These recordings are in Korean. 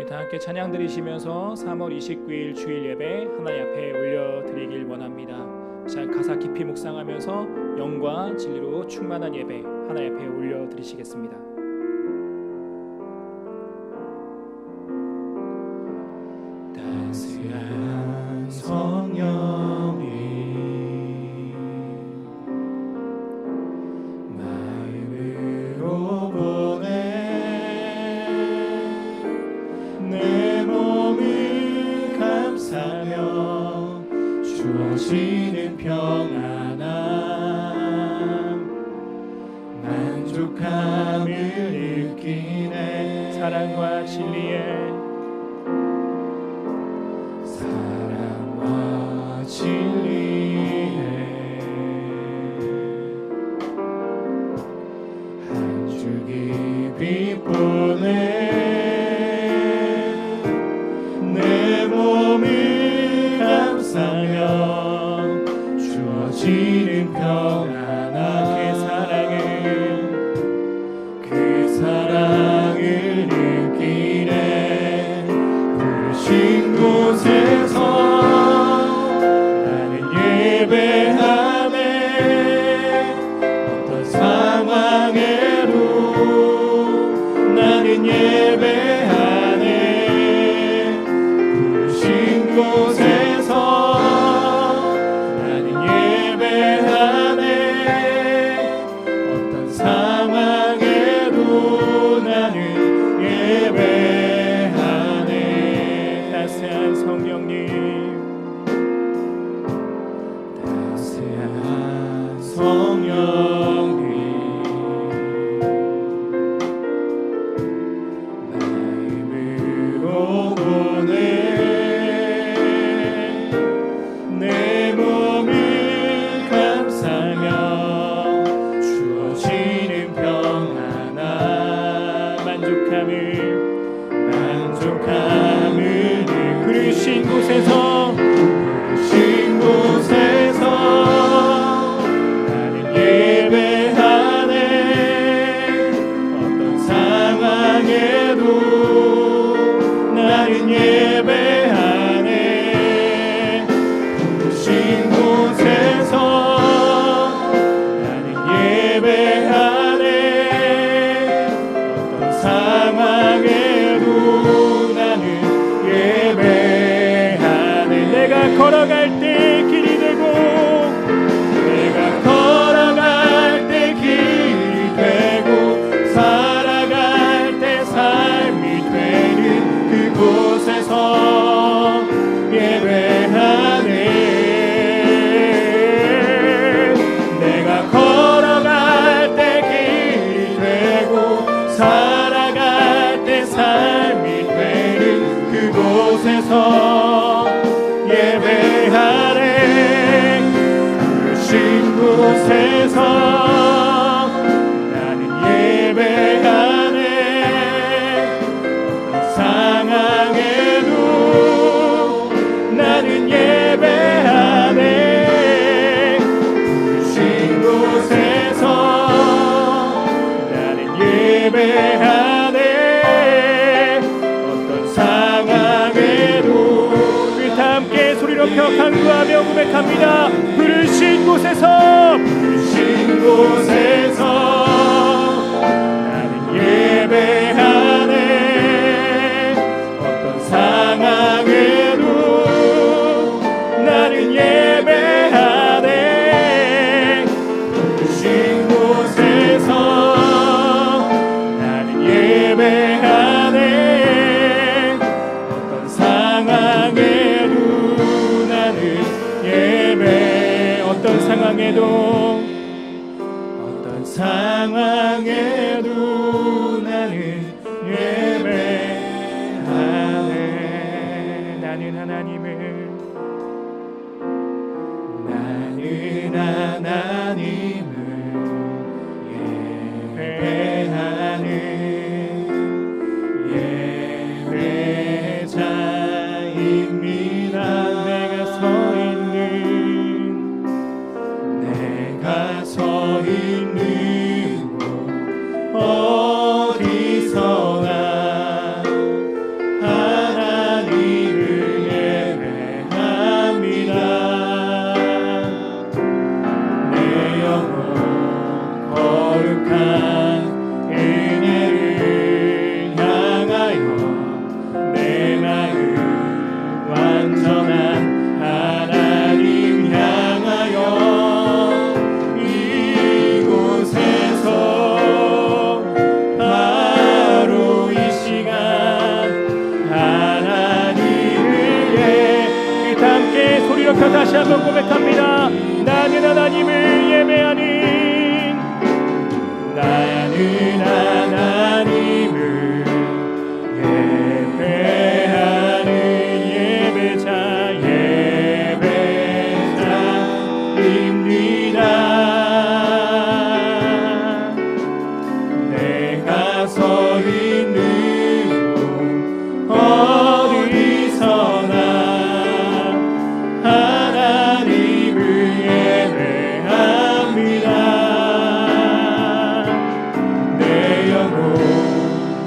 다 함께 찬양 드리시면서 3월 29일 주일 예배 하나님 앞에 올려드리길 원합니다. 자, 가사 깊이 묵상하면서 영과 진리로 충만한 예배 하나님 앞에 올려드리시겠습니다. 따스한 성령이 마음으로 보내 내 몸을 감싸며 주어지는 평안함 만족함을 느끼네. 사랑과 진리에 한 주 깊이 보내 내 몸을 감싸며 주어지는 평안한 그 사랑을 느끼네. 부르신 곳에서 나는 예배하네. 어떤 상황에도 나는 예배하네. 부르신 곳에서 나는 예배하네. 어떤 상황에도 나는 예배하네. 따스한 성령님, 따스한 성령님 마음으로 보내 내 몸을 감싸며 주어지는 평안함 만족함을 그르신 곳에서 나는 예배하네. 어떤 상황에도 나는 예배하네. 부르신 곳에서 나는 예배하네. 어떤 상황에도 나는 예배하네. 내가 걸어갈 때 길이 되고 내가 걸어갈 때 길이 되고 살아갈 때 삶이 되는 그곳에서 예배하네. 내가 걸어갈 때 길이 되고 살아갈 때 삶이 되는 그곳에서 예배하네. 부르신 곳에서 나는 예배하네. 어떤 상황에도 나는 예배하네. 부르신 곳에서 나는 예배하네. 어떤 상황에도 우리 다 함께 소리로 펴 간구하며 고백합니다. 부르신 곳에서 나는 예배하네. 어떤 상황에도 나는 예배하네. 부르신 곳에서 나는 예배하네. 어떤 상황에도 나는 예배. 어떤 상황에도 나는 예배하네. 나는 하나님을 예배하는 예배자입니다. 내가 서 있는 다시 한번 고백합니다. 나는 하나님을 예배하는, 나는 하나님을 예배하는 예배자입니다. 내가 서 있는 곳 어디서나 하나님을 예배합니다. 내 영혼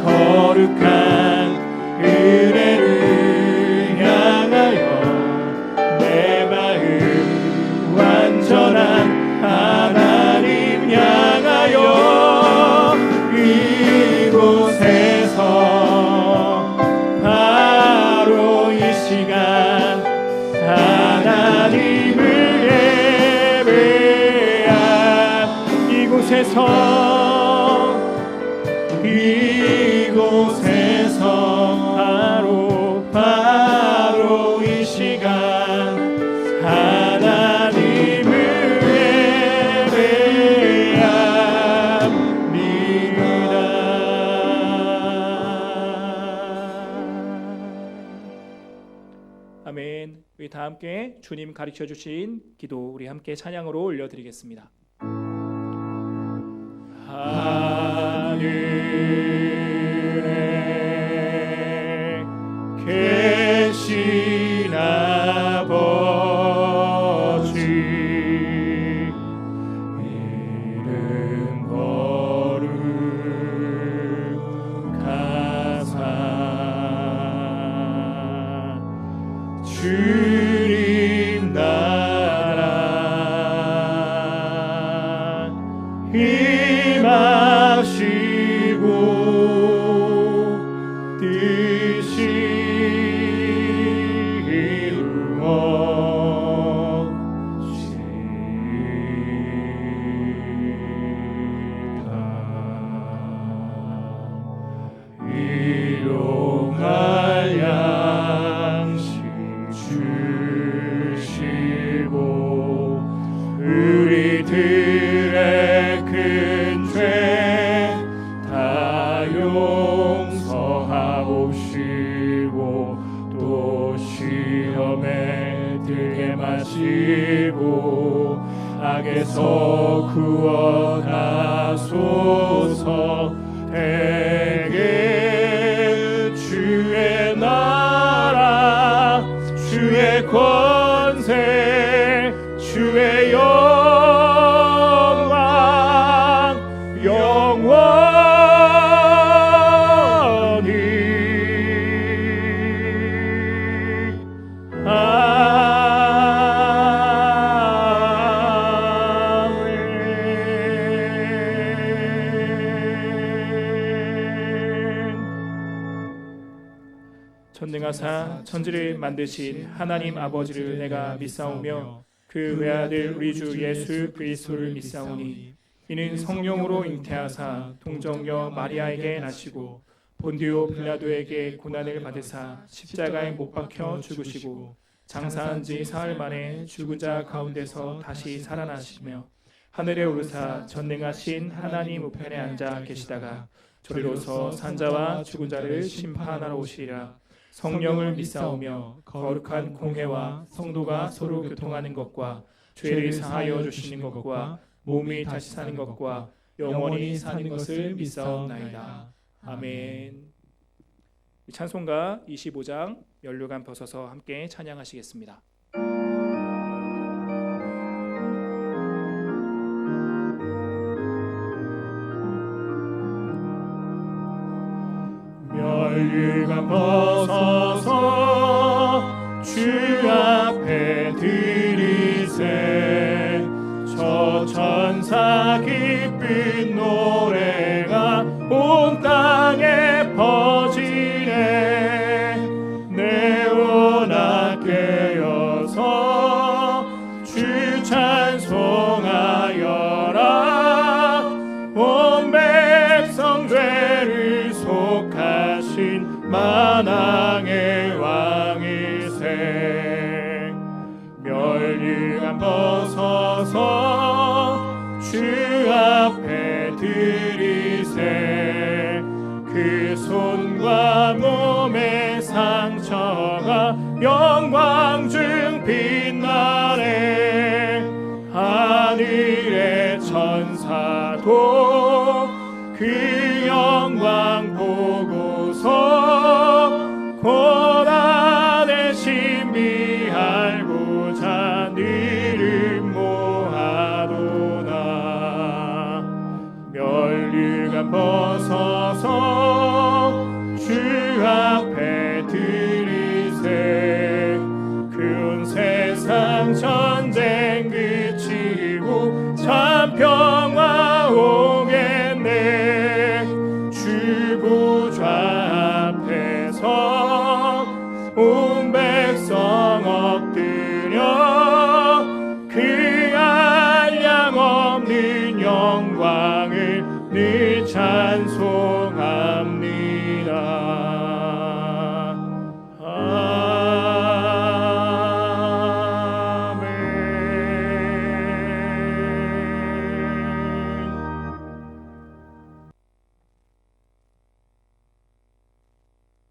거룩한 은혜를 향하여 내 마음 완전한 하나님 향하여 이곳에서 바로 이 시간 하나님을 예배한 이곳에서 바로 이 시간 하나님을 예배합니다. 아멘. 우리 다 함께 주님 가르쳐 주신 기도 우리 함께 찬양으로 올려드리겠습니다. 하늘에 계신 아버지 이름 거룩하사 주님 나라 임하시고 뜻이 일용할 양식 주시고 우리들의 큰 죄 다 용서하옵시고 또 시험에 들게 마시고 악에서 구원하소서. 대개 주의 나라 주의 권세 주의 영광 영원히 전능하사 천지를 만드신 하나님 아버지를 내가 믿사오며 그 외아들 우리 주 예수 그리스도를 믿사오니 이는 성령으로 잉태하사 동정녀 마리아에게 나시고 본디오 빌라도에게 고난을 받으사 십자가에 못 박혀 죽으시고 장사한 지 사흘 만에 죽은 자 가운데서 다시 살아나시며 하늘에 오르사 전능하신 하나님 우편에 앉아 계시다가 저리로서 산자와 죽은 자를 심판하러 오시리라. 성령을 믿사오며 거룩한 공회와 성도가 서로 교통하는 것과 죄를 사하여 주시는 것과 몸이 다시 사는 것과 영원히 사는 것을 믿사옵나이다. 아멘. 찬송가 25장 연료관 벗어서 함께 찬양하시겠습니다. 연료관 벗어서 주 앞에 드리세. 저 천사 기쁜 노래가 온 땅에 퍼지네. 내오나 깨어서 주 찬송하여라. 온 백성 죄를 속하신 만왕의 왕이세. 멸 그 손과 몸의 상처가 영광 중 빛나네. 하늘의 천사도 그 영광 보고서 고난의 신비 알고자 늘 음모하도다. 면류관 벗어서 주 앞에 들이세. 그 세상 전쟁 그치고 참 평화 오겠네. 주 보좌 앞에서 온 백성 엎드려 그 한량없는 영광을 늘 찬송합니다.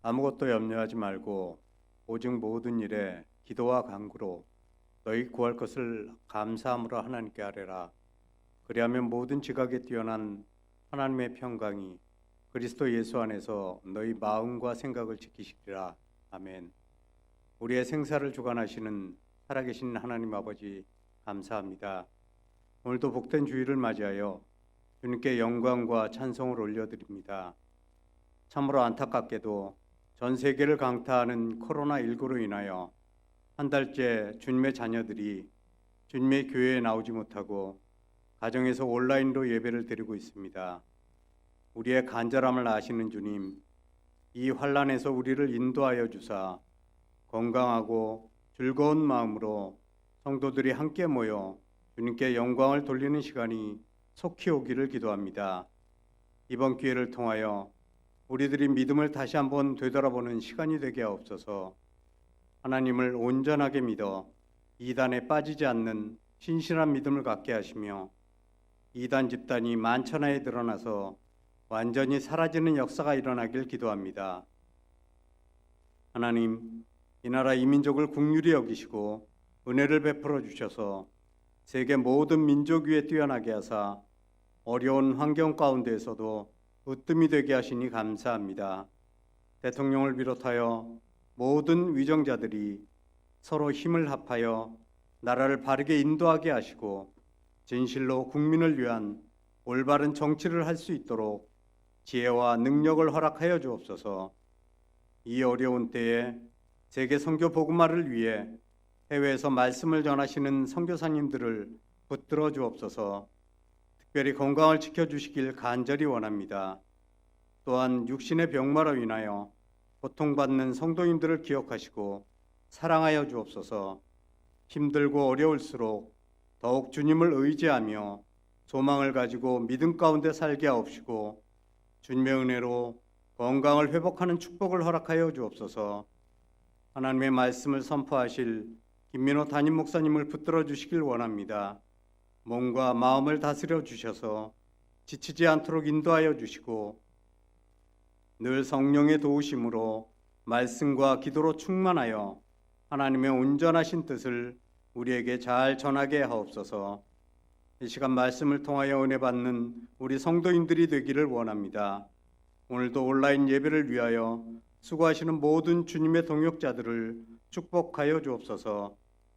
아무것도 염려하지 말고 오직 모든 일에 기도와 간구로 너희 구할 것을 감사함으로 하나님께 아뢰라. 그리하면 모든 지각에 뛰어난 하나님의 평강이 그리스도 예수 안에서 너희 마음과 생각을 지키시리라. 아멘. 우리의 생사를 주관하시는 살아계신 하나님 아버지 감사합니다. 오늘도 복된 주일을 맞이하여 주님께 영광과 찬송을 올려드립니다. 참으로 안타깝게도 전 세계를 강타하는 코로나19로 인하여 한 달째 주님의 자녀들이 주님의 교회에 나오지 못하고 가정에서 온라인으로 예배를 드리고 있습니다. 우리의 간절함을 아시는 주님, 이 환난에서 우리를 인도하여 주사 건강하고 즐거운 마음으로 성도들이 함께 모여 주님께 영광을 돌리는 시간이 속히 오기를 기도합니다. 이번 기회를 통하여 우리들이 믿음을 다시 한번 되돌아보는 시간이 되게 하옵소서. 하나님을 온전하게 믿어 이단에 빠지지 않는 신실한 믿음을 갖게 하시며 이단 집단이 만천하에 드러나서 완전히 사라지는 역사가 일어나길 기도합니다. 하나님, 이 나라 이민족을 긍휼히 여기시고 은혜를 베풀어 주셔서 세계 모든 민족 위에 뛰어나게 하사 어려운 환경 가운데에서도 으뜸이 되게 하시니 감사합니다. 대통령을 비롯하여 모든 위정자들이 서로 힘을 합하여 나라를 바르게 인도하게 하시고 진실로 국민을 위한 올바른 정치를 할 수 있도록 지혜와 능력을 허락하여 주옵소서. 이 어려운 때에 세계 선교 복음화를 위해 해외에서 말씀을 전하시는 선교사님들을 붙들어 주옵소서. 특별히 건강을 지켜주시길 간절히 원합니다. 또한 육신의 병마로 인하여 고통받는 성도님들을 기억하시고 사랑하여 주옵소서. 힘들고 어려울수록 더욱 주님을 의지하며 소망을 가지고 믿음 가운데 살게 하옵시고 주님의 은혜로 건강을 회복하는 축복을 허락하여 주옵소서. 하나님의 말씀을 선포하실 김민호 담임 목사님을 붙들어 주시길 원합니다. 몸과 마음을 다스려 주셔서 지치지 않도록 인도하여 주시고 늘 성령의 도우심으로 말씀과 기도로 충만하여 하나님의 온전하신 뜻을 우리에게 잘 전하게 하옵소서. 이 시간 말씀을 통하여 은혜 받는 우리 성도인들이 되기를 원합니다. 오늘도 온라인 예배를 위하여 수고하시는 모든 주님의 동역자들을 축복하여 주옵소서.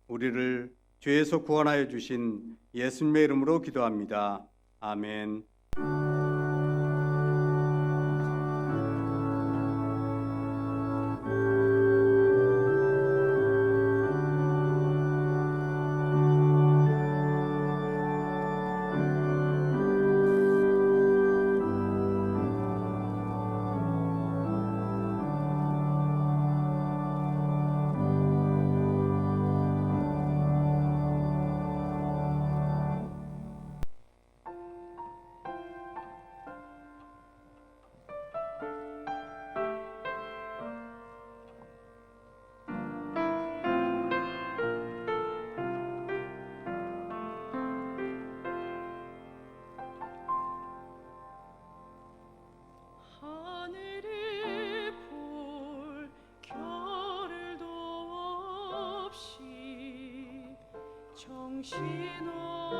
우리를 죄에서 구원하여 주신 예수님의 이름으로 기도합니다. 아멘.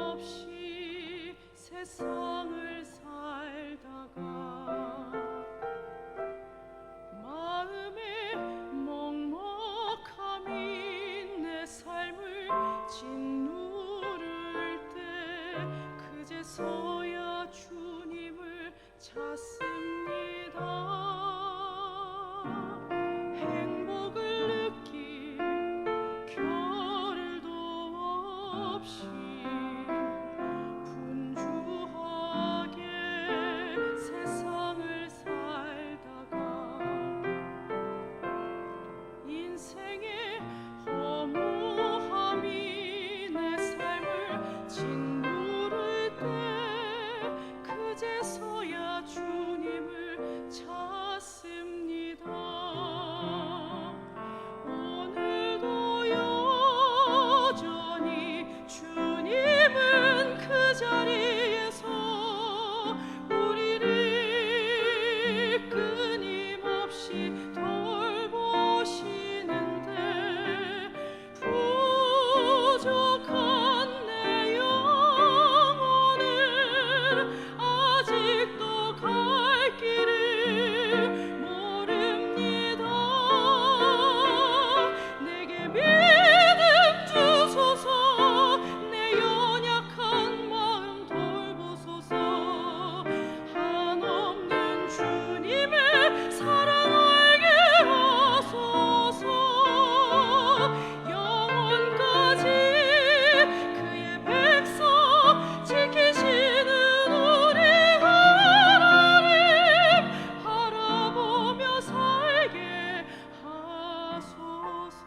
정신없이 세상을 살다가 마음의 먹먹함이 내 삶을 짓누를 때 그제서야 주님을 찾습니다. 행복을 느낄 겨를도 없이 분주하게 세상을 살다가 인생의 허무함이 내 삶을 짓누를 때 그제서야 주님을 찾습니다. 오늘도 여전히 주님은 그 자리에서 우리를 끊임없이 돌보시는데 부족한 내 영혼은 아직도 갈 길을 모릅니다. 내게 믿음 주소서. 내 연약한 마음 돌보소서. 한없는 주님의 사랑 알게 하소서. 영원까지 그의 백성 지키시는 우리 하나님 바라보며 살게 하소서.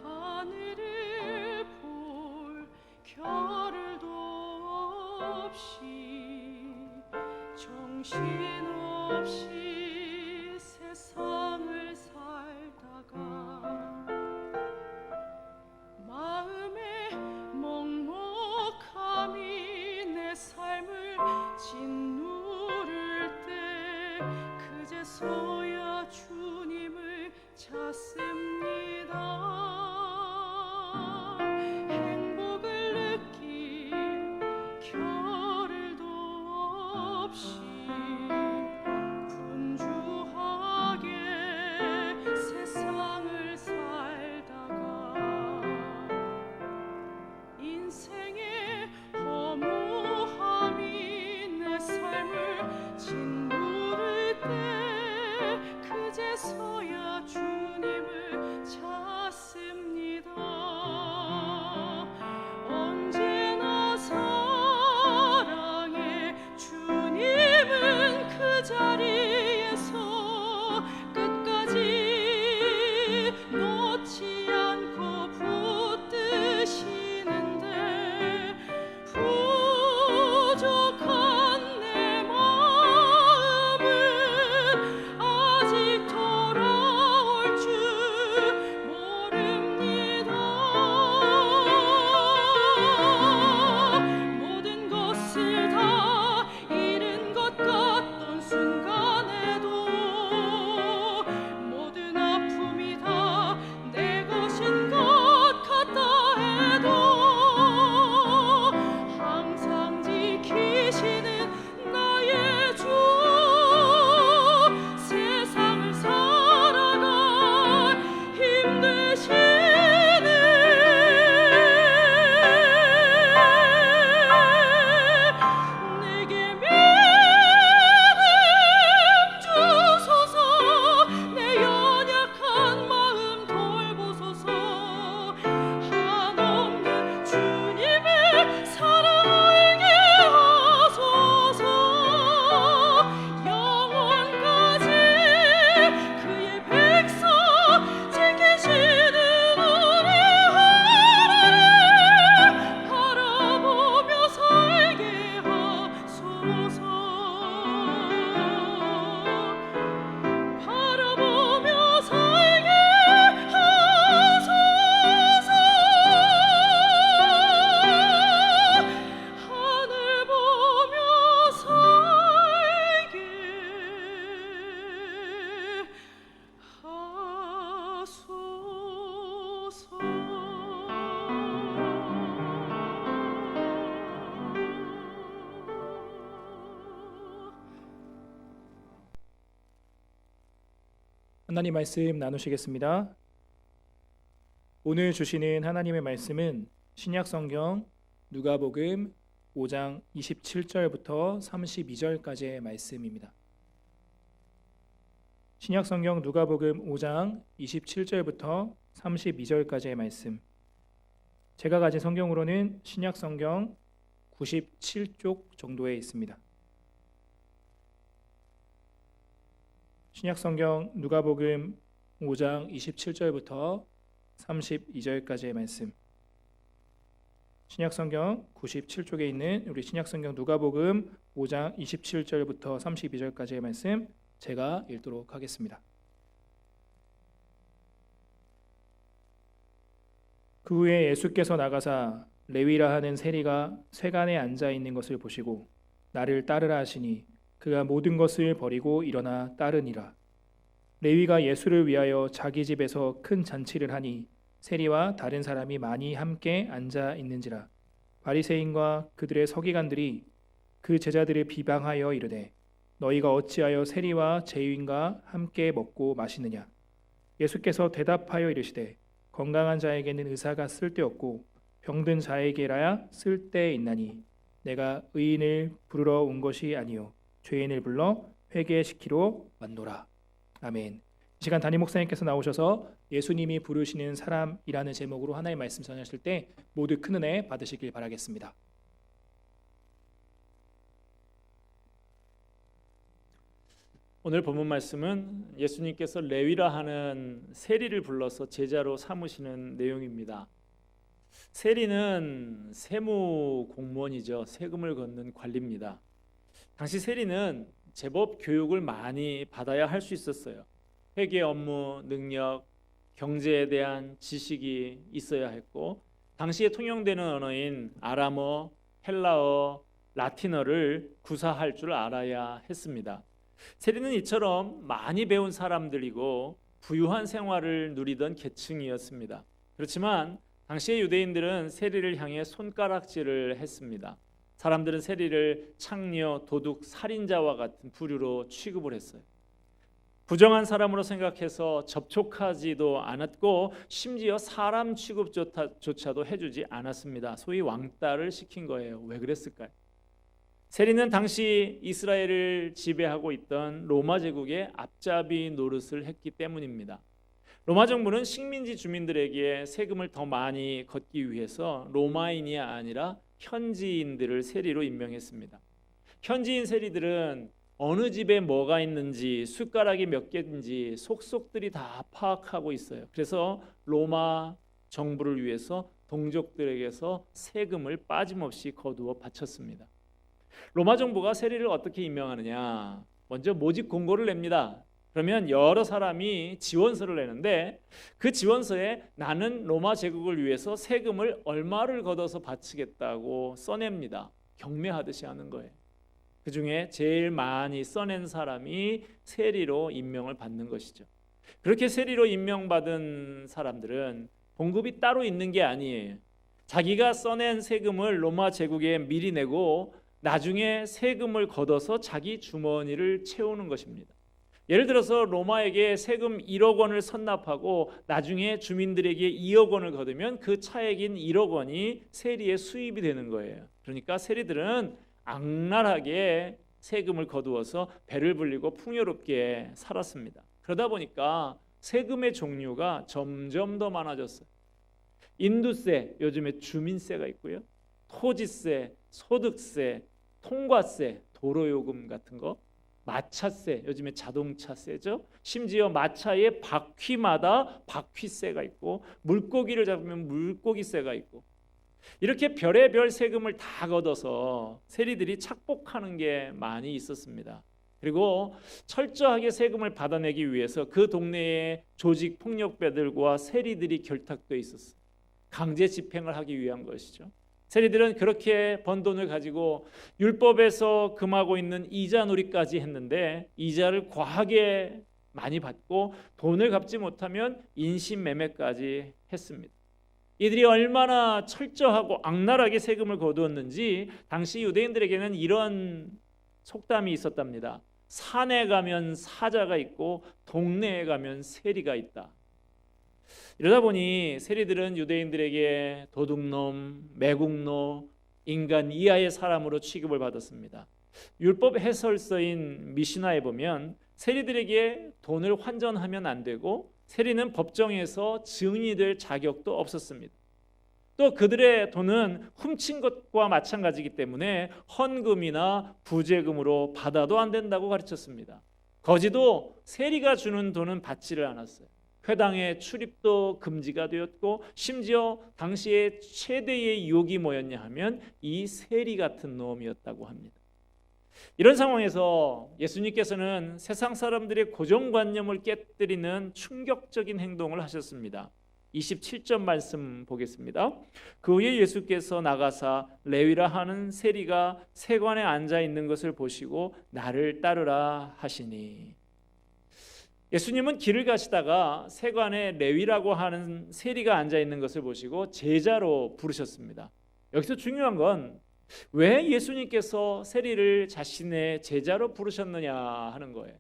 하늘을 볼 겨를도 없이 정신없이 세상을 살다가 마음의 먹먹함이 내 삶을 짓누를 때 그제서야 주님을 찾습니다. 행복을 느낄 겨를도 없이 하나님 말씀 나누시겠습니다. 오늘 주시는 하나님의 말씀은 신약성경 누가복음 5장 27절부터 32절까지의 말씀입니다. 신약성경 누가복음 5장 27절부터 32절까지의 말씀. 제가 가진 성경으로는 신약성경 97쪽 정도에 있습니다. 신약성경 누가복음 5장 27절부터 32절까지의 말씀. 신약성경 97쪽에 있는 우리 신약성경 누가복음 5장 27절부터 32절까지의 말씀 제가 읽도록 하겠습니다. 그 후에 예수께서 나가사 레위라 하는 세리가 쇠간에 앉아 있는 것을 보시고 나를 따르라 하시니 그가 모든 것을 버리고 일어나 따르니라. 레위가 예수를 위하여 자기 집에서 큰 잔치를 하니 세리와 다른 사람이 많이 함께 앉아 있는지라. 바리새인과 그들의 서기관들이 그 제자들을 비방하여 이르되 너희가 어찌하여 세리와 죄인과 함께 먹고 마시느냐. 예수께서 대답하여 이르시되 건강한 자에게는 의사가 쓸데없고 병든 자에게라야 쓸데있나니 내가 의인을 부르러 온 것이 아니요 죄인을 불러 회개시키러 왔노라. 아멘. 이 시간 담임 목사님께서 나오셔서 예수님이 부르시는 사람이라는 제목으로 하나의 말씀 전하실 때 모두 큰 은혜 받으시길 바라겠습니다. 오늘 본문 말씀은 예수님께서 레위라 하는 세리를 불러서 제자로 삼으시는 내용입니다. 세리는 세무 공무원이죠. 세금을 걷는 관리입니다. 당시 세리는 제법 교육을 많이 받아야 할 수 있었어요. 회계 업무 능력, 경제에 대한 지식이 있어야 했고 당시에 통용되는 언어인 아람어, 헬라어, 라틴어를 구사할 줄 알아야 했습니다. 세리는 이처럼 많이 배운 사람들이고 부유한 생활을 누리던 계층이었습니다. 그렇지만 당시의 유대인들은 세리를 향해 손가락질을 했습니다. 사람들은 세리를 창녀, 도둑, 살인자와 같은 부류로 취급을 했어요. 부정한 사람으로 생각해서 접촉하지도 않았고 심지어 사람 취급조차도 해주지 않았습니다. 소위 왕따를 시킨 거예요. 왜 그랬을까요? 세리는 당시 이스라엘을 지배하고 있던 로마 제국의 앞잡이 노릇을 했기 때문입니다. 로마 정부는 식민지 주민들에게 세금을 더 많이 걷기 위해서 로마인이 아니라 현지인들을 세리로 임명했습니다. 현지인 세리들은 어느 집에 뭐가 있는지 숟가락이 몇 개인지 속속들이 다 파악하고 있어요. 그래서 로마 정부를 위해서 동족들에게서 세금을 빠짐없이 거두어 바쳤습니다. 로마 정부가 세리를 어떻게 임명하느냐? 먼저 모집 공고를 냅니다. 그러면 여러 사람이 지원서를 내는데 그 지원서에 나는 로마 제국을 위해서 세금을 얼마를 걷어서 바치겠다고 써냅니다. 경매하듯이 하는 거예요. 그 중에 제일 많이 써낸 사람이 세리로 임명을 받는 것이죠. 그렇게 세리로 임명받은 사람들은 봉급이 따로 있는 게 아니에요. 자기가 써낸 세금을 로마 제국에 미리 내고 나중에 세금을 걷어서 자기 주머니를 채우는 것입니다. 예를 들어서 로마에게 세금 1억 원을 선납하고 나중에 주민들에게 2억 원을 거두면 그 차액인 1억 원이 세리의 수입이 되는 거예요. 그러니까 세리들은 악랄하게 세금을 거두어서 배를 불리고 풍요롭게 살았습니다. 그러다 보니까 세금의 종류가 점점 더 많아졌어요. 인두세, 요즘에 주민세가 있고요. 토지세, 소득세, 통과세, 도로요금 같은 거, 마차세, 요즘에 자동차세죠. 심지어 마차의 바퀴마다 바퀴세가 있고 물고기를 잡으면 물고기세가 있고 이렇게 별의별 세금을 다 걷어서 세리들이 착복하는 게 많이 있었습니다. 그리고 철저하게 세금을 받아내기 위해서 그 동네의 조직 폭력배들과 세리들이 결탁돼 있었어요. 강제 집행을 하기 위한 것이죠. 세리들은 그렇게 번 돈을 가지고 율법에서 금하고 있는 이자 놀이까지 했는데 이자를 과하게 많이 받고 돈을 갚지 못하면 인신매매까지 했습니다. 이들이 얼마나 철저하고 악랄하게 세금을 거두었는지 당시 유대인들에게는 이런 속담이 있었답니다. 산에 가면 사자가 있고 동네에 가면 세리가 있다. 이러다 보니 세리들은 유대인들에게 도둑놈, 매국노, 인간 이하의 사람으로 취급을 받았습니다. 율법 해설서인 미시나에 보면 세리들에게 돈을 환전하면 안 되고 세리는 법정에서 증인이 될 자격도 없었습니다. 또 그들의 돈은 훔친 것과 마찬가지이기 때문에 헌금이나 부재금으로 받아도 안 된다고 가르쳤습니다. 거지도 세리가 주는 돈은 받지를 않았어요. 회당의 출입도 금지가 되었고 심지어 당시에 최대의 유혹이 뭐였냐 하면 이 세리 같은 놈이었다고 합니다. 이런 상황에서 예수님께서는 세상 사람들의 고정관념을 깨뜨리는 충격적인 행동을 하셨습니다. 27절 말씀 보겠습니다. 그 후에 예수께서 나가사 레위라 하는 세리가 세관에 앉아 있는 것을 보시고 나를 따르라 하시니, 예수님은 길을 가시다가 세관에 레위라고 하는 세리가 앉아 있는 것을 보시고 제자로 부르셨습니다. 여기서 중요한 건 왜 예수님께서 세리를 자신의 제자로 부르셨느냐 하는 거예요.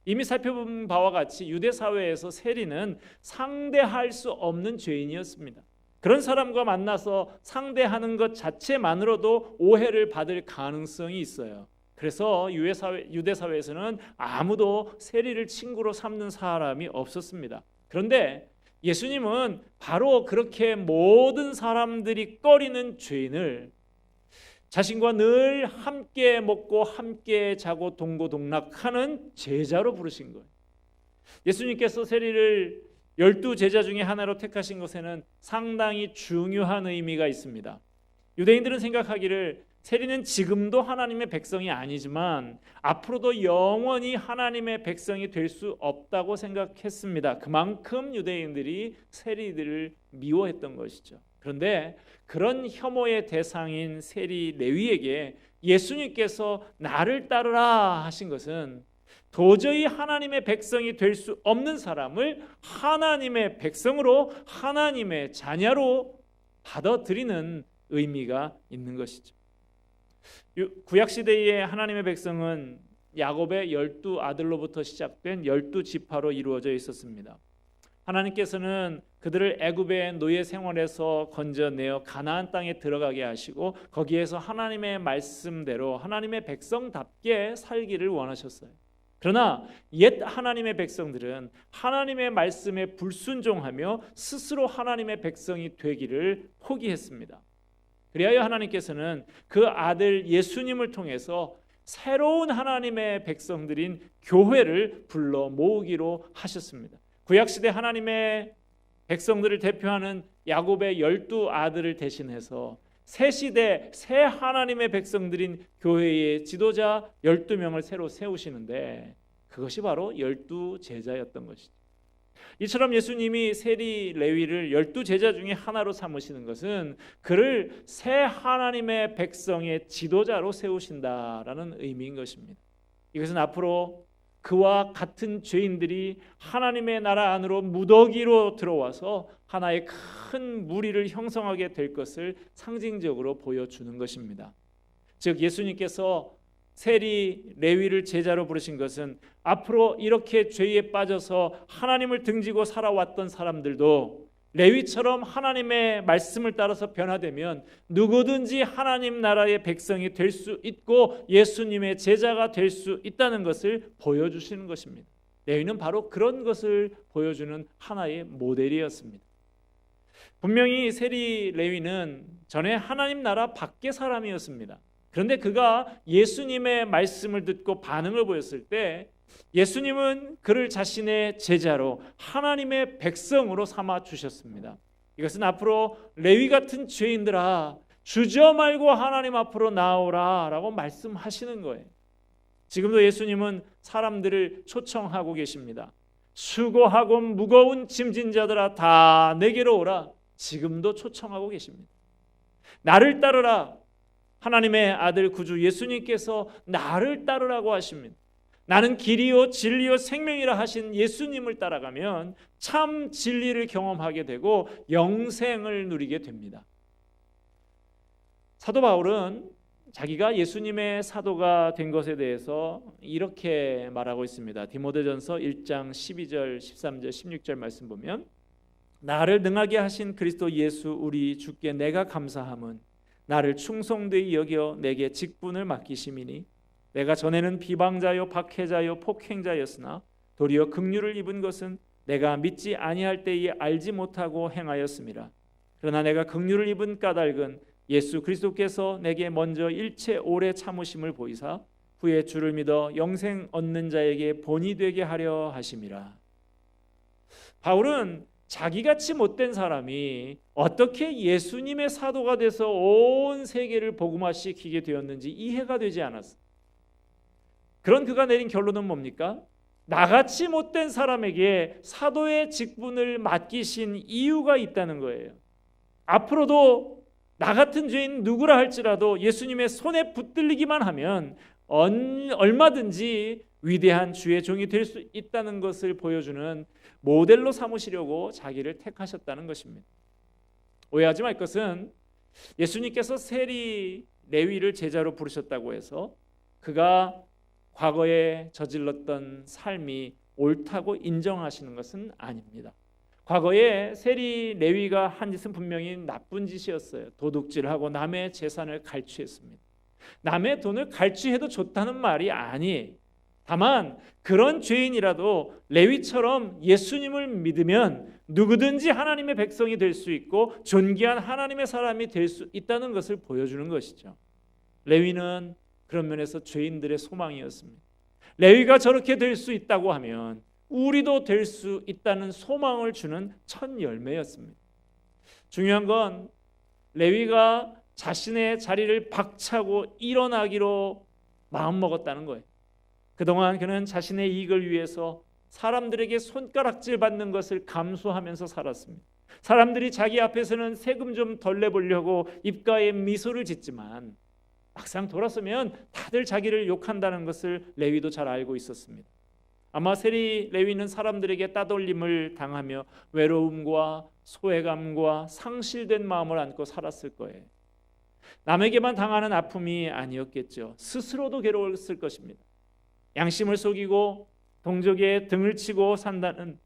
이미 살펴본 바와 같이 유대 사회에서 세리는 상대할 수 없는 죄인이었습니다. 그런 사람과 만나서 상대하는 것 자체만으로도 오해를 받을 가능성이 있어요. 그래서 유대 사회에서는 아무도 세리를 친구로 삼는 사람이 없었습니다. 그런데 예수님은 바로 그렇게 모든 사람들이 꺼리는 죄인을 자신과 늘 함께 먹고 함께 자고 동고동락하는 제자로 부르신 거예요. 예수님께서 세리를 12제자 중에 하나로 택하신 것에는 상당히 중요한 의미가 있습니다. 유대인들은 생각하기를 세리는 지금도 하나님의 백성이 아니지만 앞으로도 영원히 하나님의 백성이 될 수 없다고 생각했습니다. 그만큼 유대인들이 세리들을 미워했던 것이죠. 그런데 그런 혐오의 대상인 세리 레위에게 예수님께서 나를 따르라 하신 것은 도저히 하나님의 백성이 될 수 없는 사람을 하나님의 백성으로, 하나님의 자녀로 받아들이는 의미가 있는 것이죠. 구약시대의 하나님의 백성은 야곱의 12아들로부터 시작된 12지파로 이루어져 있었습니다. 하나님께서는 그들을 애굽의 노예 생활에서 건져내어 가나안 땅에 들어가게 하시고 거기에서 하나님의 말씀대로 하나님의 백성답게 살기를 원하셨어요. 그러나 옛 하나님의 백성들은 하나님의 말씀에 불순종하며 스스로 하나님의 백성이 되기를 포기했습니다. 그리하여 하나님께서는 그 아들 예수님을 통해서 새로운 하나님의 백성들인 교회를 불러 모으기로 하셨습니다. 구약시대 하나님의 백성들을 대표하는 야곱의 12아들을 대신해서 새 시대 새 하나님의 백성들인 교회의 지도자 12명을 새로 세우시는데 그것이 바로 12제자였던 것이죠. 이처럼 예수님이 세리 레위를 12제자 중에 하나로 삼으시는 것은 그를 새 하나님의 백성의 지도자로 세우신다라는 의미인 것입니다. 이것은 앞으로 그와 같은 죄인들이 하나님의 나라 안으로 무더기로 들어와서 하나의 큰 무리를 형성하게 될 것을 상징적으로 보여주는 것입니다. 즉 예수님께서 세리 레위를 제자로 부르신 것은 앞으로 이렇게 죄에 빠져서 하나님을 등지고 살아왔던 사람들도 레위처럼 하나님의 말씀을 따라서 변화되면 누구든지 하나님 나라의 백성이 될 수 있고 예수님의 제자가 될 수 있다는 것을 보여주시는 것입니다. 레위는 바로 그런 것을 보여주는 하나의 모델이었습니다. 분명히 세리 레위는 전에 하나님 나라 밖의 사람이었습니다. 그런데 그가 예수님의 말씀을 듣고 반응을 보였을 때 예수님은 그를 자신의 제자로 하나님의 백성으로 삼아 주셨습니다. 이것은 앞으로 레위 같은 죄인들아 주저 말고 하나님 앞으로 나오라 라고 말씀하시는 거예요. 지금도 예수님은 사람들을 초청하고 계십니다. 수고하고 무거운 짐진 자들아 다 내게로 오라. 지금도 초청하고 계십니다. 나를 따르라. 하나님의 아들 구주 예수님께서 나를 따르라고 하십니다. 나는 길이요 진리요 생명이라 하신 예수님을 따라가면 참 진리를 경험하게 되고 영생을 누리게 됩니다. 사도 바울은 자기가 예수님의 사도가 된 것에 대해서 이렇게 말하고 있습니다. 디모데전서 1장 12절, 13절, 16절 말씀 보면 나를 능하게 하신 그리스도 예수 우리 주께 내가 감사함은 나를 충성되이 여겨 내게 직분을 맡기심이니 내가 전에는 비방자요 박해자요 폭행자였으나 도리어 긍휼을 입은 것은 내가 믿지 아니할 때에 알지 못하고 행하였음이라. 그러나 내가 긍휼을 입은 까닭은 예수 그리스도께서 내게 먼저 일체 오래 참으심을 보이사 후에 주를 믿어 영생 얻는 자에게 본이 되게 하려 하심이라. 바울은 자기같이 못된 사람이 어떻게 예수님의 사도가 돼서 온 세계를 복음화시키게 되었는지 이해가 되지 않았어. 그런 그가 내린 결론은 뭡니까? 나같이 못된 사람에게 사도의 직분을 맡기신 이유가 있다는 거예요. 앞으로도 나 같은 죄인 누구라 할지라도 예수님의 손에 붙들리기만 하면 얼마든지 위대한 주의 종이 될 수 있다는 것을 보여주는 모델로 삼으시려고 자기를 택하셨다는 것입니다. 오해하지 말 것은 예수님께서 세리 레위를 제자로 부르셨다고 해서 그가 과거에 저질렀던 삶이 옳다고 인정하시는 것은 아닙니다. 과거에 세리 레위가 한 짓은 분명히 나쁜 짓이었어요. 도둑질하고 남의 재산을 갈취했습니다. 남의 돈을 갈취해도 좋다는 말이 아니에요. 다만 그런 죄인이라도 레위처럼 예수님을 믿으면 누구든지 하나님의 백성이 될 수 있고 존귀한 하나님의 사람이 될 수 있다는 것을 보여주는 것이죠. 레위는 그런 면에서 죄인들의 소망이었습니다. 레위가 저렇게 될 수 있다고 하면 우리도 될 수 있다는 소망을 주는 첫 열매였습니다. 중요한 건 레위가 자신의 자리를 박차고 일어나기로 마음먹었다는 거예요. 그동안 그는 자신의 이익을 위해서 사람들에게 손가락질 받는 것을 감수하면서 살았습니다. 사람들이 자기 앞에서는 세금 좀 덜 내보려고 입가에 미소를 짓지만 막상 돌아서면 다들 자기를 욕한다는 것을 레위도 잘 알고 있었습니다. 아마 세리 레위는 사람들에게 따돌림을 당하며 외로움과 소외감과 상실된 마음을 안고 살았을 거예요. 남에게만 당하는 아픔이 아니었겠죠. 스스로도 괴로웠을 것입니다. 양심을 속이고 동족의 등을 치고 산다는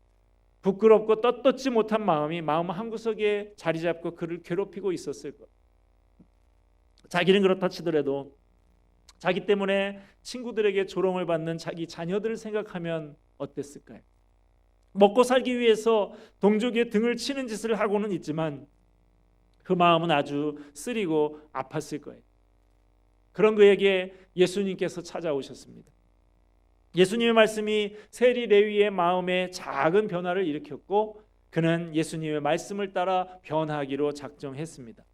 부끄럽고 떳떳지 못한 마음이 마음 한구석에 자리 잡고 그를 괴롭히고 있었을 거예요. 자기는 그렇다 치더라도 자기 때문에 친구들에게 조롱을 받는 자기 자녀들을 생각하면 어땠을까요? 먹고 살기 위해서 동족의 등을 치는 짓을 하고는 있지만 그 마음은 아주 쓰리고 아팠을 거예요. 그런 그에게 예수님께서 찾아오셨습니다. 예수님의 말씀이 세리 레위의 마음에 작은 변화를 일으켰고 그는 예수님의 말씀을 따라 변하기로 작정했습니다.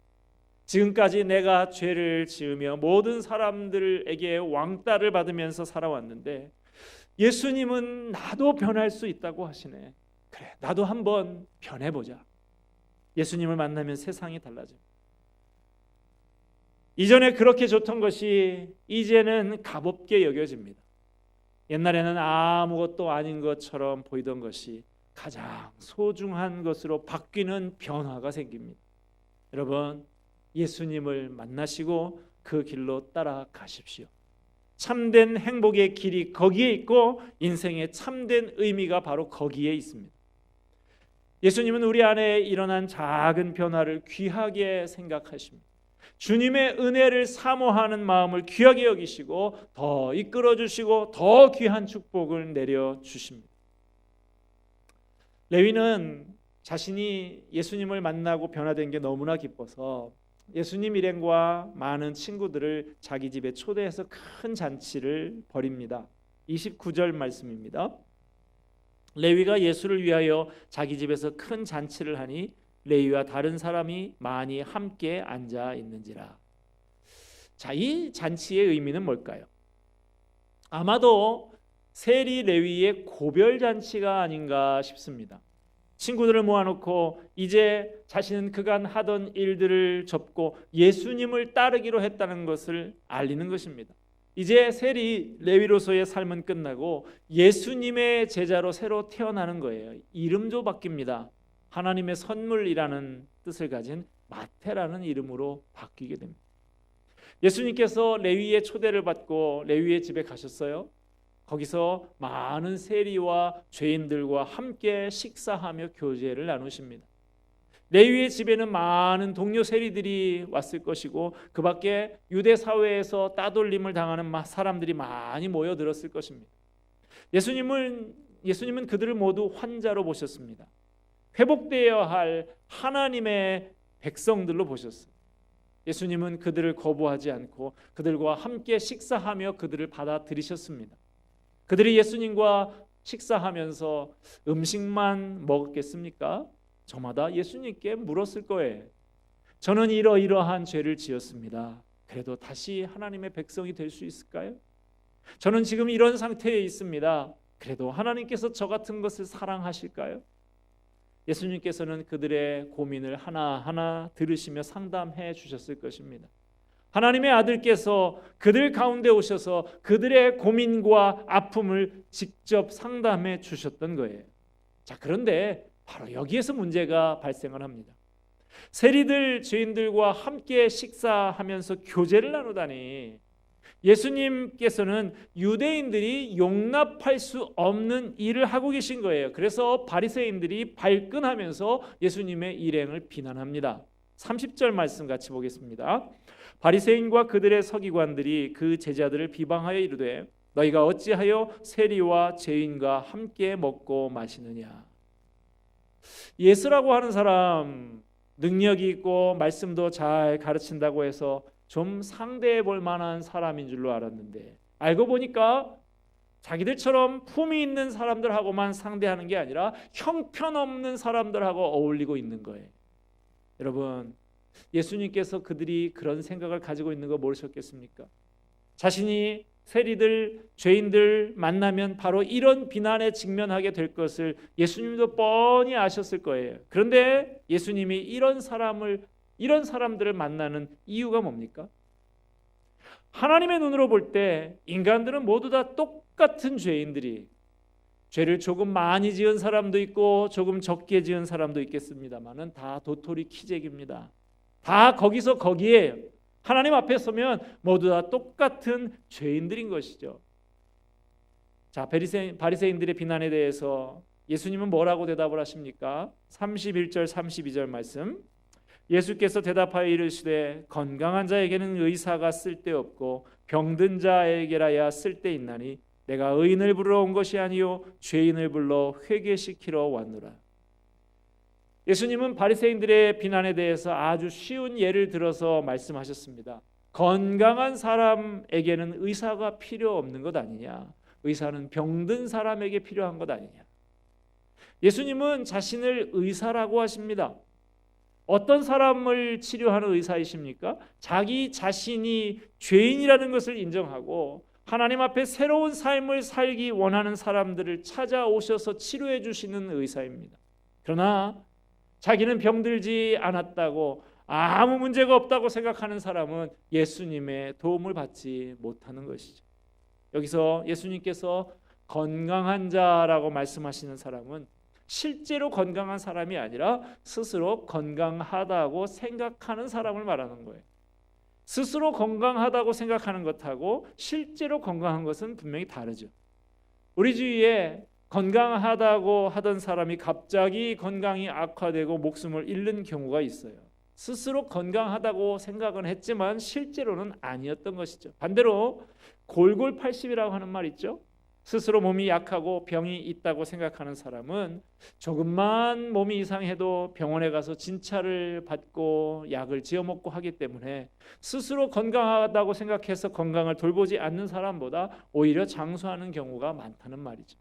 지금까지 내가 죄를 지으며 모든 사람들에게 왕따를 받으면서 살아왔는데 예수님은 나도 변할 수 있다고 하시네. 그래, 나도 한번 변해보자. 예수님을 만나면 세상이 달라집니다. 이전에 그렇게 좋던 것이 이제는 값없게 여겨집니다. 옛날에는 아무것도 아닌 것처럼 보이던 것이 가장 소중한 것으로 바뀌는 변화가 생깁니다. 여러분, 예수님을 만나시고 그 길로 따라가십시오. 참된 행복의 길이 거기에 있고 인생의 참된 의미가 바로 거기에 있습니다. 예수님은 우리 안에 일어난 작은 변화를 귀하게 생각하십니다. 주님의 은혜를 사모하는 마음을 귀하게 여기시고 더 이끌어 주시고 더 귀한 축복을 내려 주십니다. 레위는 자신이 예수님을 만나고 변화된 게 너무나 기뻐서 예수님 일행과 많은 친구들을 자기 집에 초대해서 큰 잔치를 벌입니다. 29절 말씀입니다. 레위가 예수를 위하여 자기 집에서 큰 잔치를 하니 레위와 다른 사람이 많이 함께 앉아 있는지라. 자, 이 잔치의 의미는 뭘까요? 아마도 세리 레위의 고별 잔치가 아닌가 싶습니다. 친구들을 모아놓고 이제 자신은 그간 하던 일들을 접고 예수님을 따르기로 했다는 것을 알리는 것입니다. 이제 세리 레위로서의 삶은 끝나고 예수님의 제자로 새로 태어나는 거예요. 이름도 바뀝니다. 하나님의 선물이라는 뜻을 가진 마태라는 이름으로 바뀌게 됩니다. 예수님께서 레위의 초대를 받고 레위의 집에 가셨어요. 거기서 많은 세리와 죄인들과 함께 식사하며 교제를 나누십니다. 레위의 집에는 많은 동료 세리들이 왔을 것이고 그 밖에 유대 사회에서 따돌림을 당하는 사람들이 많이 모여들었을 것입니다. 예수님은 그들을 모두 환자로 보셨습니다. 회복되어야 할 하나님의 백성들로 보셨어요. 예수님은 그들을 거부하지 않고 그들과 함께 식사하며 그들을 받아들이셨습니다. 그들이 예수님과 식사하면서 음식만 먹었겠습니까? 저마다 예수님께 물었을 거예요. 저는 이러이러한 죄를 지었습니다. 그래도 다시 하나님의 백성이 될 수 있을까요? 저는 지금 이런 상태에 있습니다. 그래도 하나님께서 저 같은 것을 사랑하실까요? 예수님께서는 그들의 고민을 하나하나 들으시며 상담해 주셨을 것입니다. 하나님의 아들께서 그들 가운데 오셔서 그들의 고민과 아픔을 직접 상담해 주셨던 거예요. 자, 그런데 바로 여기에서 문제가 발생을 합니다. 세리들, 죄인들과 함께 식사하면서 교제를 나누다니 예수님께서는 유대인들이 용납할 수 없는 일을 하고 계신 거예요. 그래서 바리새인들이 발끈하면서 예수님의 일행을 비난합니다. 30절 말씀 같이 보겠습니다. 바리새인과 그들의 서기관들이 그 제자들을 비방하여 이르되 너희가 어찌하여 세리와 죄인과 함께 먹고 마시느냐. 예수라고 하는 사람, 능력이 있고 말씀도 잘 가르친다고 해서 좀 상대해 볼 만한 사람인 줄로 알았는데 알고 보니까 자기들처럼 품이 있는 사람들하고만 상대하는 게 아니라 형편없는 사람들하고 어울리고 있는 거예요. 여러분, 예수님께서 그들이 그런 생각을 가지고 있는 거 모르셨겠습니까? 자신이 세리들, 죄인들 만나면 바로 이런 비난에 직면하게 될 것을 예수님도 뻔히 아셨을 거예요. 그런데 예수님이 이런 사람들을 만나는 이유가 뭡니까? 하나님의 눈으로 볼 때 인간들은 모두 다 똑같은 죄인들이, 죄를 조금 많이 지은 사람도 있고 조금 적게 지은 사람도 있겠습니다만은 다 도토리 키재기입니다. 다 거기서 거기에요. 하나님 앞에 서면 모두 다 똑같은 죄인들인 것이죠. 자, 바리새인들의 비난에 대해서 예수님은 뭐라고 대답을 하십니까? 31절 32절 말씀. 예수께서 대답하여 이르시되 건강한 자에게는 의사가 쓸데없고 병든 자에게라야 쓸데있나니 내가 의인을 부르러 온 것이 아니요 죄인을 불러 회개시키러 왔노라. 예수님은 바리새인들의 비난에 대해서 아주 쉬운 예를 들어서 말씀하셨습니다. 건강한 사람에게는 의사가 필요 없는 것 아니냐? 의사는 병든 사람에게 필요한 것 아니냐? 예수님은 자신을 의사라고 하십니다. 어떤 사람을 치료하는 의사이십니까? 자기 자신이 죄인이라는 것을 인정하고 하나님 앞에 새로운 삶을 살기 원하는 사람들을 찾아오셔서 치료해 주시는 의사입니다. 그러나 자기는 병들지 않았다고 아무 문제가 없다고 생각하는 사람은 예수님의 도움을 받지 못하는 것이죠. 여기서 예수님께서 건강한 자라고 말씀하시는 사람은 실제로 건강한 사람이 아니라 스스로 건강하다고 생각하는 사람을 말하는 거예요. 스스로 건강하다고 생각하는 것하고 실제로 건강한 것은 분명히 다르죠. 우리 주위에 건강하다고 하던 사람이 갑자기 건강이 악화되고 목숨을 잃는 경우가 있어요. 스스로 건강하다고 생각은 했지만 실제로는 아니었던 것이죠. 반대로 골골 80이라고 하는 말 있죠. 스스로 몸이 약하고 병이 있다고 생각하는 사람은 조금만 몸이 이상해도 병원에 가서 진찰을 받고 약을 지어 먹고 하기 때문에 스스로 건강하다고 생각해서 건강을 돌보지 않는 사람보다 오히려 장수하는 경우가 많다는 말이죠.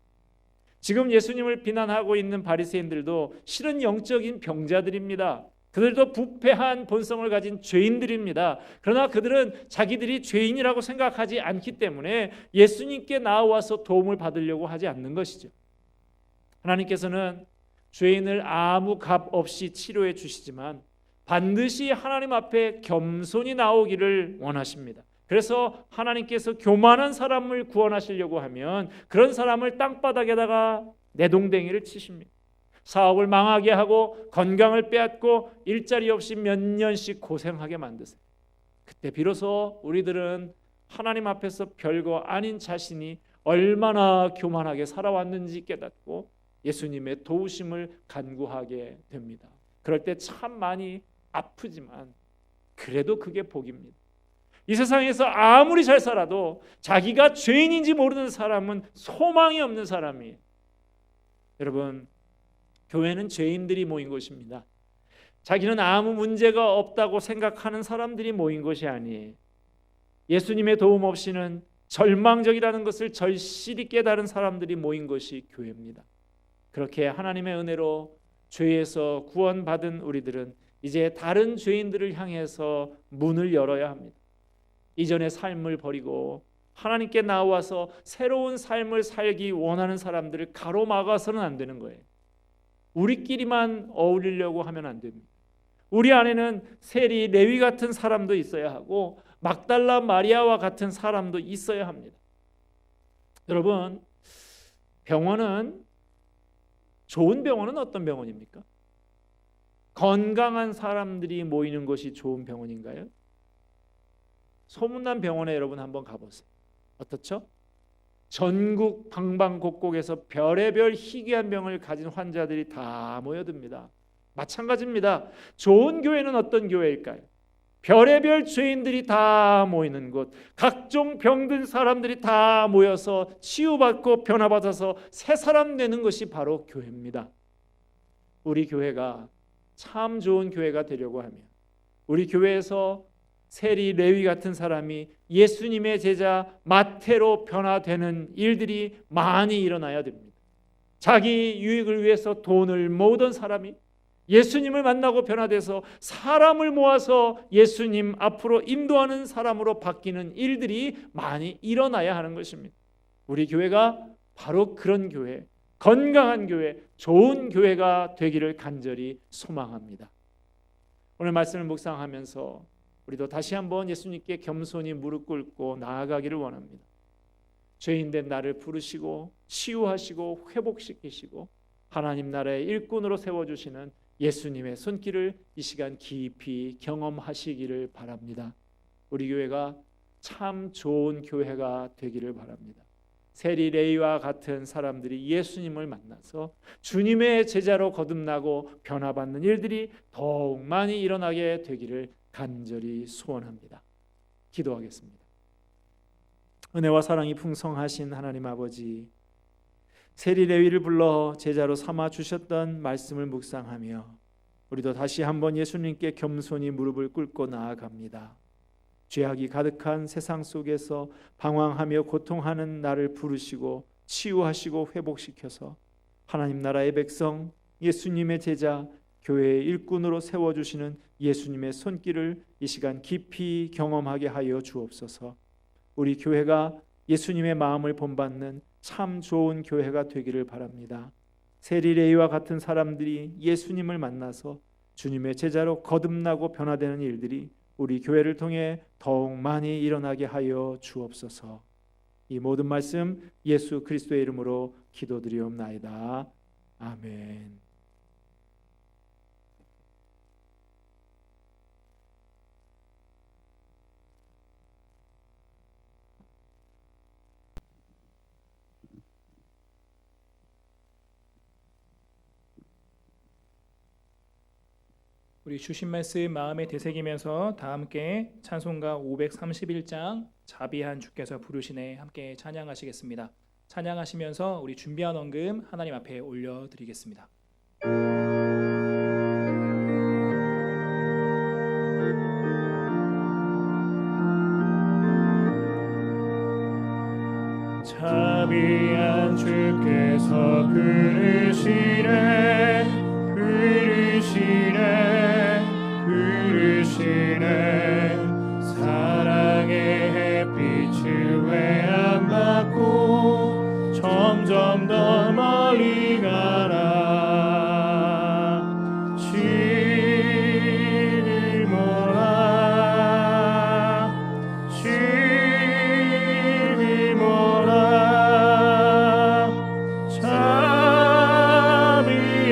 지금 예수님을 비난하고 있는 바리새인들도 실은 영적인 병자들입니다. 그들도 부패한 본성을 가진 죄인들입니다. 그러나 그들은 자기들이 죄인이라고 생각하지 않기 때문에 예수님께 나와서 도움을 받으려고 하지 않는 것이죠. 하나님께서는 죄인을 아무 값 없이 치료해 주시지만 반드시 하나님 앞에 겸손히 나오기를 원하십니다. 그래서 하나님께서 교만한 사람을 구원하시려고 하면 그런 사람을 땅바닥에다가 내동댕이를 치십니다. 사업을 망하게 하고 건강을 빼앗고 일자리 없이 몇 년씩 고생하게 만드세요. 그때 비로소 우리들은 하나님 앞에서 별거 아닌 자신이 얼마나 교만하게 살아왔는지 깨닫고 예수님의 도우심을 간구하게 됩니다. 그럴 때 참 많이 아프지만 그래도 그게 복입니다. 이 세상에서 아무리 잘 살아도 자기가 죄인인지 모르는 사람은 소망이 없는 사람이에요. 여러분, 교회는 죄인들이 모인 곳입니다. 자기는 아무 문제가 없다고 생각하는 사람들이 모인 것이 아니에요. 예수님의 도움 없이는 절망적이라는 것을 절실히 깨달은 사람들이 모인 것이 교회입니다. 그렇게 하나님의 은혜로 죄에서 구원받은 우리들은 이제 다른 죄인들을 향해서 문을 열어야 합니다. 이전의 삶을 버리고 하나님께 나와서 새로운 삶을 살기 원하는 사람들을 가로막아서는 안 되는 거예요. 우리끼리만 어울리려고 하면 안 됩니다. 우리 안에는 세리, 레위 같은 사람도 있어야 하고 막달라 마리아와 같은 사람도 있어야 합니다. 여러분, 좋은 병원은 어떤 병원입니까? 건강한 사람들이 모이는 것이 좋은 병원인가요? 소문난 병원에 여러분 한번 가보세요. 어떻죠? 전국 방방곡곡에서 별의별 희귀한 병을 가진 환자들이 다 모여듭니다. 마찬가지입니다. 좋은 교회는 어떤 교회일까요? 별의별 죄인들이 다 모이는 곳, 각종 병든 사람들이 다 모여서 치유받고 변화받아서 새 사람 되는 것이 바로 교회입니다. 우리 교회가 참 좋은 교회가 되려고 하면 우리 교회에서 세리, 레위 같은 사람이 예수님의 제자 마태로 변화되는 일들이 많이 일어나야 됩니다. 자기 유익을 위해서 돈을 모으던 사람이 예수님을 만나고 변화돼서 사람을 모아서 예수님 앞으로 인도하는 사람으로 바뀌는 일들이 많이 일어나야 하는 것입니다. 우리 교회가 바로 그런 교회, 건강한 교회, 좋은 교회가 되기를 간절히 소망합니다. 오늘 말씀을 묵상하면서 우리도 다시 한번 예수님께 겸손히 무릎 꿇고 나아가기를 원합니다. 죄인된 나를 부르시고 치유하시고 회복시키시고 하나님 나라의 일꾼으로 세워주시는 예수님의 손길을 이 시간 깊이 경험하시기를 바랍니다. 우리 교회가 참 좋은 교회가 되기를 바랍니다. 세리, 레위와 같은 사람들이 예수님을 만나서 주님의 제자로 거듭나고 변화받는 일들이 더욱 많이 일어나게 되기를 간절히 소원합니다. 기도하겠습니다. 은혜와 사랑이 풍성하신 하나님 아버지, 세리, 레위를 불러 제자로 삼아 주셨던 말씀을 묵상하며 우리도 다시 한번 예수님께 겸손히 무릎을 꿇고 나아갑니다. 죄악이 가득한 세상 속에서 방황하며 고통하는 나를 부르시고 치유하시고 회복시켜서 하나님 나라의 백성, 예수님의 제자, 교회의 일꾼으로 세워주시는 예수님의 손길을 이 시간 깊이 경험하게 하여 주옵소서. 우리 교회가 예수님의 마음을 본받는 참 좋은 교회가 되기를 바랍니다. 세리, 레위와 같은 사람들이 예수님을 만나서 주님의 제자로 거듭나고 변화되는 일들이 우리 교회를 통해 더욱 많이 일어나게 하여 주옵소서. 이 모든 말씀 예수 그리스도의 이름으로 기도드리옵나이다. 아멘. 우리 주신 말씀 마음에 되새기면서 다 함께 찬송가 531장 자비한 주께서 부르시네 함께 찬양하시겠습니다. 찬양하시면서 우리 준비한 헌금 하나님 앞에 올려드리겠습니다. 자비한 주께서 부르시네 사랑의 햇빛을 왜 안 받고 점점 더 멀리 가나 주를 모아 주를 모아 자비한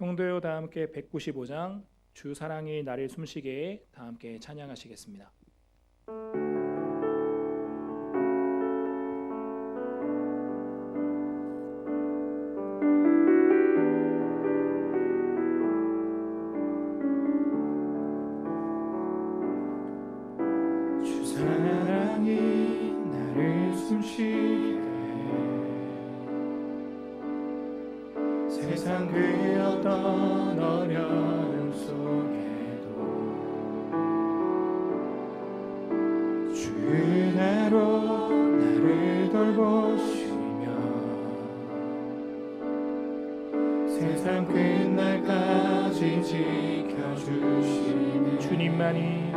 성도여 다 함께 195장 주 사랑이 나를 숨쉬게 다 함께 찬양하시겠습니다. 주 사랑이 나를 숨쉬게 세상 그 어떤 어려움 속에도 주 은혜로 나를 돌보시며 세상 끝날까지 지켜주시네. 주님만이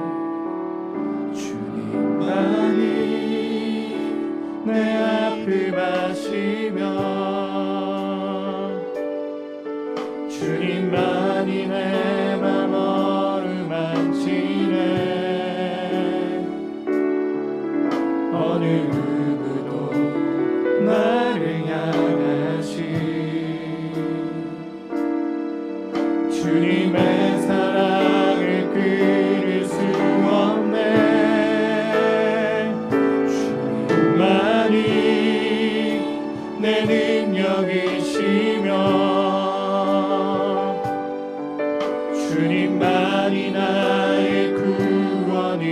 내 앞을 마시며 주님만이 내 맘 어루만지네. 어느 누구도 나를 향하시 주님의 사랑을 끊을 수 없네. 주님만이 내 능력이시며 주님만이 나의 구원이시네.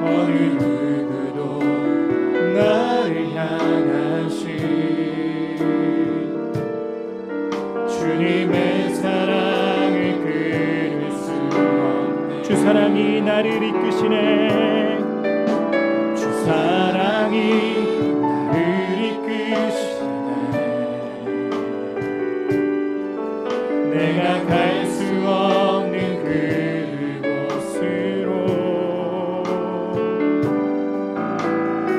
어느 누구도 나를 향하시 주님의 사랑을 끊을 수 없네. 주 사랑이 나를 이끄시네. 주 사랑이 나를 이끄시네. 내가 갈 수 없는 그곳으로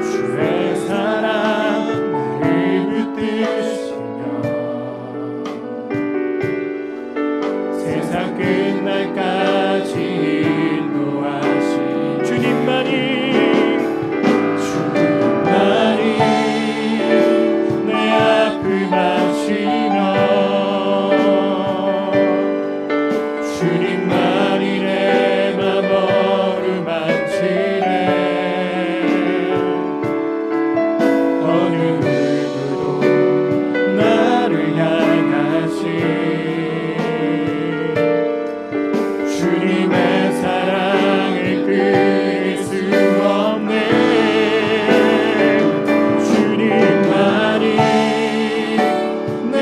주의 사랑 나를 붙드시며 세상 끝날까지 인도하시 주님만이 내 앞을 마시며 주님만이 내 맘 어루만지네. 어느 누구도 나를 향하시 주님의 사랑을 끊을 수 없네. 주님만이 내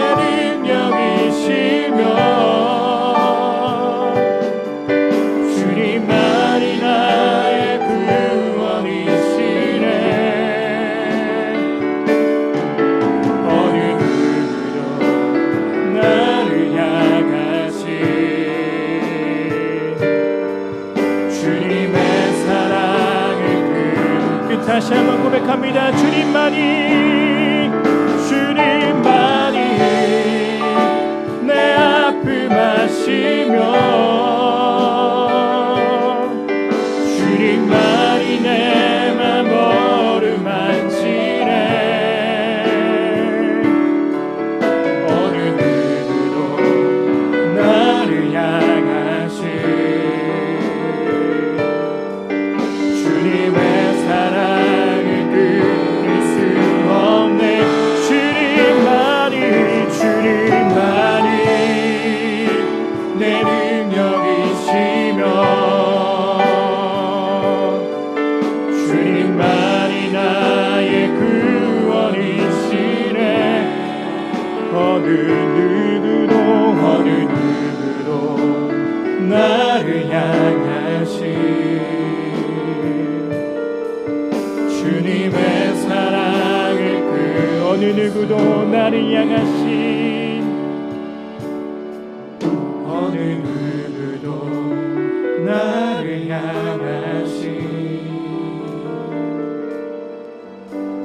능력이시며 주님만이 나의 구원이시네. 어느 누구도 나를 향하시 주님의 사랑을 끝 다시 한번 고백합니다. 주님만이 내 앞을 마시며 주님만이 내 맘 어루만지네. 어느 누구도 나를 향하시 주님의 사랑을 끊을 수 없네. 주님만이 내 능력이시며 주님만이 나의 구원이시네. 어느 누구도 나를 향하시 주님의 사랑을 어느 누구도 나를 향하시 어느 누구도 나를 향하시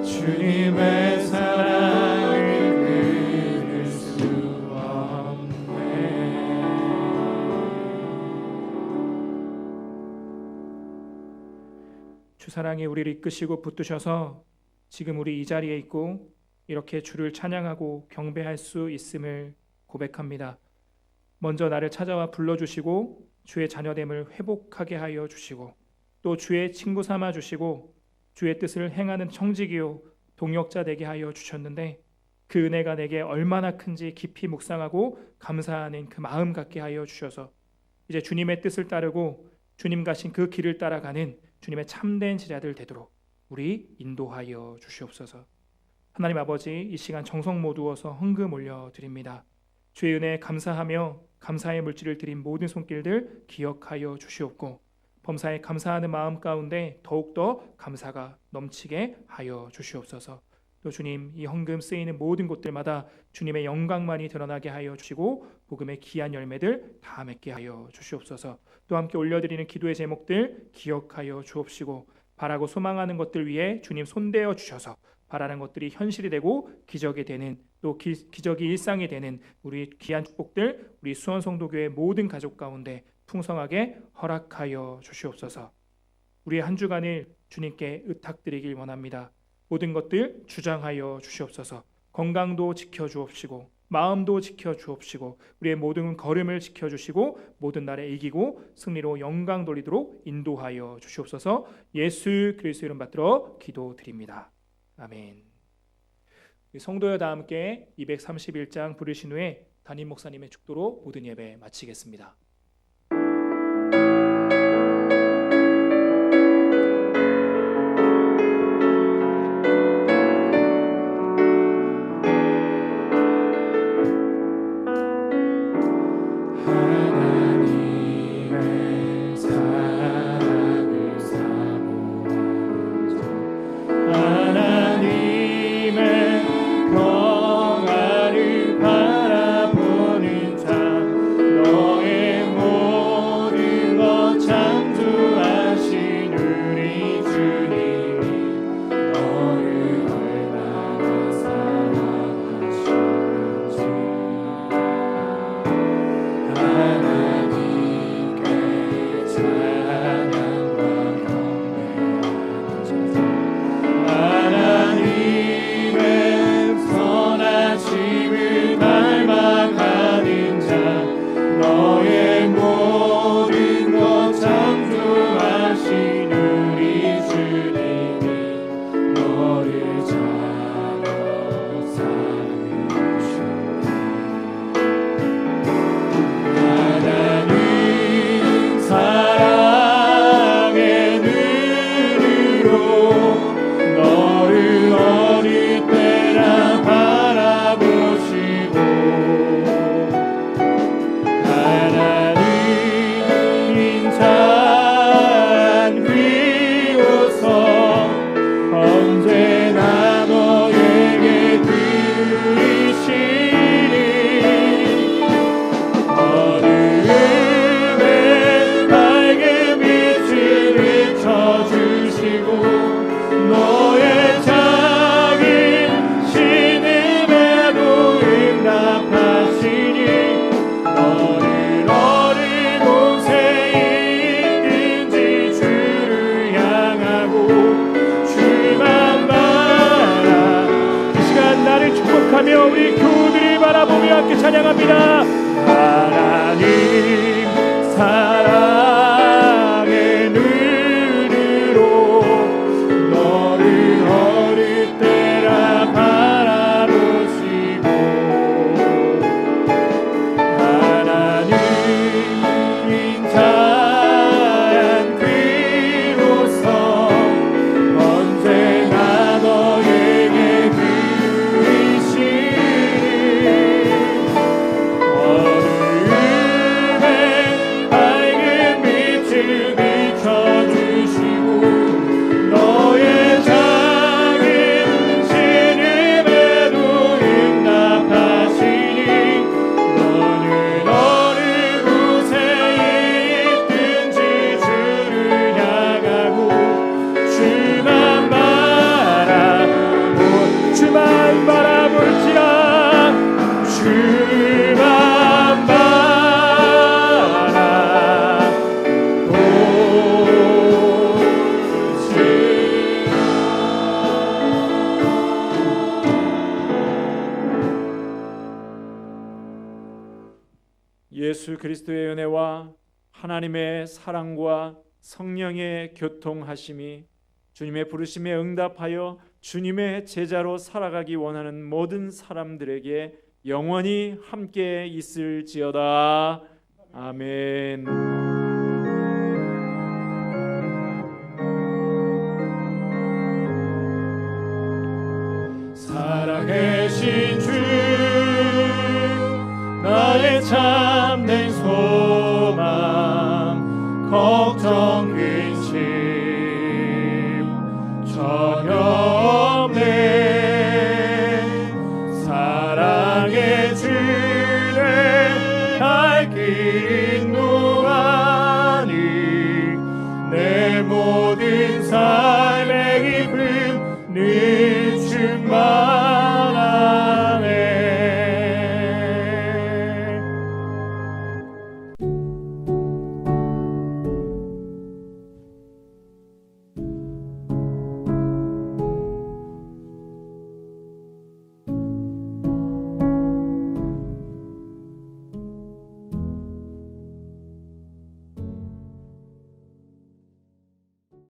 주님의 사랑을 끊을 수 없네. 주 사랑이 우리를 이끄시고 붙드셔서 지금 우리 이 자리에 있고 이렇게 주를 찬양하고 경배할 수 있음을 고백합니다. 먼저 나를 찾아와 불러주시고 주의 자녀됨을 회복하게 하여 주시고 또 주의 친구 삼아 주시고 주의 뜻을 행하는 청지기요 동역자 되게 하여 주셨는데 그 은혜가 내게 얼마나 큰지 깊이 묵상하고 감사하는 그 마음 갖게 하여 주셔서 이제 주님의 뜻을 따르고 주님 가신 그 길을 따라가는 주님의 참된 제자들 되도록 우리 인도하여 주시옵소서. 하나님 아버지, 이 시간 정성 모두어서 헌금 올려드립니다. 주의 은혜에 감사하며 감사의 물질을 드린 모든 손길들 기억하여 주시옵고 범사에 감사하는 마음 가운데 더욱더 감사가 넘치게 하여 주시옵소서. 또 주님, 이 헌금 쓰이는 모든 곳들마다 주님의 영광만이 드러나게 하여 주시고 복음의 귀한 열매들 다 맺게 하여 주시옵소서. 또 함께 올려드리는 기도의 제목들 기억하여 주옵시고 바라고 소망하는 것들 위해 주님 손대어 주셔서 바라는 것들이 현실이 되고 기적이 되는 또 기적이 일상이 되는 우리 귀한 축복들 우리 수원성도교회 모든 가족 가운데 풍성하게 허락하여 주시옵소서. 우리의 한 주간을 주님께 의탁드리길 원합니다. 모든 것들 주장하여 주시옵소서. 건강도 지켜주옵시고 마음도 지켜주옵시고 우리의 모든 걸음을 지켜주시고 모든 날에 이기고 승리로 영광 돌리도록 인도하여 주시옵소서. 예수 그리스도 이름 받들어 기도드립니다. 아멘. 성도여 다 함께 231장 부르신 후에 담임 목사님의 축도로 모든 예배 마치겠습니다. 하나님의 사랑을 사모하는 자 하나님의 평안을 바라보는 자 너의 모든 것 창조하신 우리 주님이 너를 얼마나 사랑하시는지 하나님께 찬양과 경배하는 자 하나님의 선하심을 닮아가는 자 너의 모든 것 창조하신 우리 주님이 너를 자녀 삼으셨네. 하나님 사랑의 눈으로 너를 어릴 때나 바라보시고 하나님 인자한 비로소 언제나 너에게 드리시니 어둠에 밝은 빛을 비춰주시고 너의 작은 신음에도 응답하시니 너를 어느 곳에 있든지 주를 향하고 주만 바라 이 시간 나를 축복하며 우리 교우들이 바라보며 함께 찬양합니다. 하나님 사랑의 눈으로 너를 어릴 때라 바라보시고 하나님 인자한 귀로서 언제나 너에게 들리시니 어둠에 밝은 예수 그리스도의 은혜와 하나님의 사랑과 성령의 교통하심이 주님의 부르심에 응답하여 주님의 제자로 살아가기 원하는 모든 사람들에게 영원히 함께 있을지어다. 아멘. 살아계신 주 나의 참된 소망 걱정 근심 전혀 없네 사랑의 주내 갈 길 인도하니 내 모든 삶의 깊은